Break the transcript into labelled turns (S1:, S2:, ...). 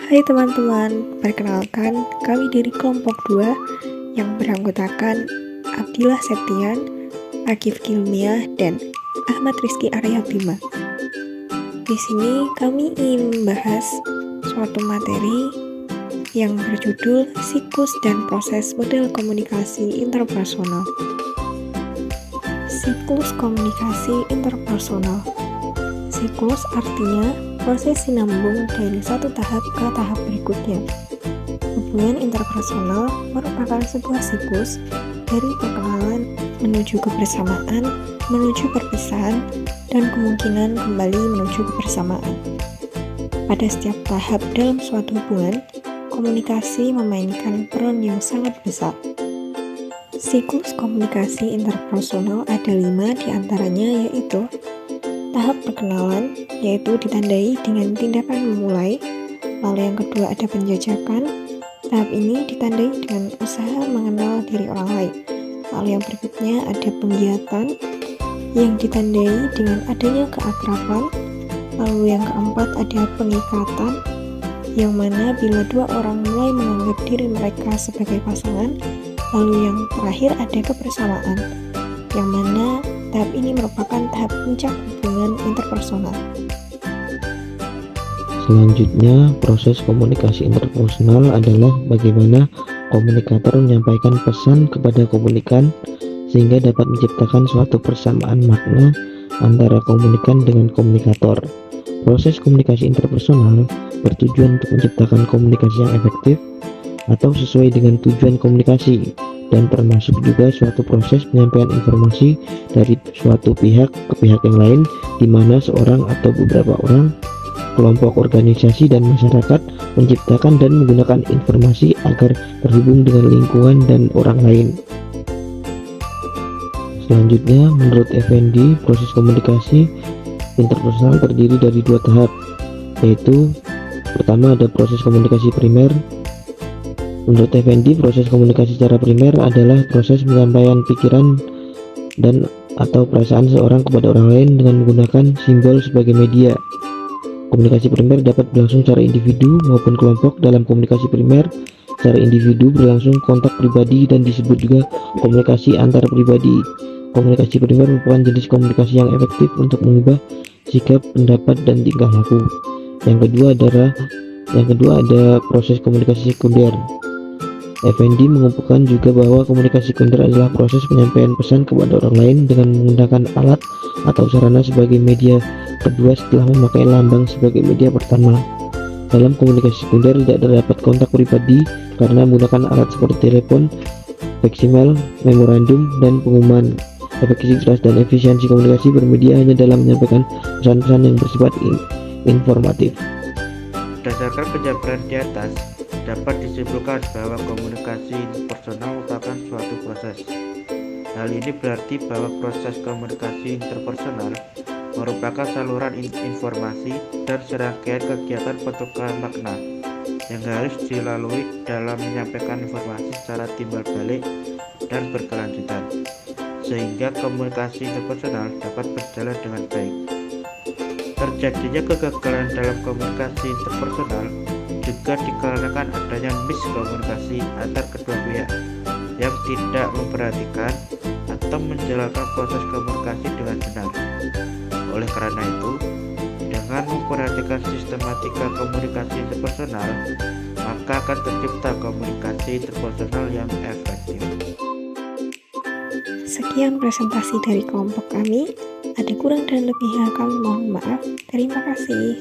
S1: Hai teman-teman, perkenalkan kami dari kelompok 2 yang beranggotakan Abdillah Septian, Akif Kilmiah, dan Ahmad Rizky Arya Bima. Di sini kami ingin membahas suatu materi yang berjudul Siklus dan Proses Model Komunikasi Interpersonal. Siklus komunikasi interpersonal. Siklus artinya proses sinambung dari satu tahap ke tahap berikutnya. Hubungan interpersonal merupakan sebuah siklus dari perkenalan menuju kebersamaan, menuju perpisahan, dan kemungkinan kembali menuju kebersamaan. Pada setiap tahap dalam suatu hubungan, komunikasi memainkan peran yang sangat besar. Siklus komunikasi interpersonal ada 5 diantaranya, yaitu tahap perkenalan, yaitu ditandai dengan tindakan memulai. Lalu yang kedua ada penjajakan. Tahap ini ditandai dengan usaha mengenal diri orang lain. Lalu yang berikutnya ada penggiatan, yang ditandai dengan adanya keakraban. Lalu yang keempat ada pengikatan, yang mana bila dua orang mulai menganggap diri mereka sebagai pasangan. Lalu yang terakhir ada kebersamaan, yang mana tahap ini merupakan tahap puncak hubungan interpersonal.
S2: Selanjutnya, proses komunikasi interpersonal adalah bagaimana komunikator menyampaikan pesan kepada komunikan sehingga dapat menciptakan suatu persamaan makna antara komunikan dengan komunikator. Proses komunikasi interpersonal bertujuan untuk menciptakan komunikasi yang efektif atau sesuai dengan tujuan komunikasi, dan termasuk juga suatu proses penyampaian informasi dari suatu pihak ke pihak yang lain, di mana seorang atau beberapa orang, kelompok, organisasi, dan masyarakat menciptakan dan menggunakan informasi agar terhubung dengan lingkungan dan orang lain. Selanjutnya, menurut Effendi, proses komunikasi interpersonal terdiri dari 2 tahap, yaitu pertama ada proses komunikasi primer. Menurut Effendi, proses komunikasi secara primer adalah proses penyampaian pikiran dan atau perasaan seorang kepada orang lain dengan menggunakan simbol sebagai media. Komunikasi primer dapat berlangsung secara individu maupun kelompok. Dalam komunikasi primer secara individu berlangsung kontak pribadi dan disebut juga komunikasi antar pribadi. Komunikasi primer merupakan jenis komunikasi yang efektif untuk mengubah sikap, pendapat, dan tingkah laku. Yang kedua ada proses komunikasi sekunder. Effendi mengumpulkan juga bahwa komunikasi sekunder adalah proses penyampaian pesan kepada orang lain dengan menggunakan alat atau sarana sebagai media kedua setelah memakai lambang sebagai media pertama. Dalam komunikasi sekunder tidak terdapat kontak pribadi karena menggunakan alat seperti telepon, faksimiles, memorandum, dan pengumuman. Efektivitas dan efisiensi komunikasi bermedia hanya dalam menyampaikan pesan-pesan yang bersifat informatif.
S3: Berdasarkan penjabaran di atas, dapat disimpulkan bahwa komunikasi interpersonal merupakan suatu proses. Hal ini berarti bahwa proses komunikasi interpersonal merupakan saluran informasi dan serangkaian kegiatan pertukaran makna yang harus dilalui dalam menyampaikan informasi secara timbal balik dan berkelanjutan, sehingga komunikasi interpersonal dapat berjalan dengan baik. Terjadinya kegagalan dalam komunikasi interpersonal juga dikarenakan adanya miskomunikasi antar kedua pihak yang tidak memperhatikan atau menjalankan proses komunikasi dengan benar. Oleh karena itu, dengan memperhatikan sistematika komunikasi interpersonal, maka akan tercipta komunikasi interpersonal yang efektif.
S1: Sekian presentasi dari kelompok kami. Ada kurang dan lebihnya kami mohon maaf. Terima kasih.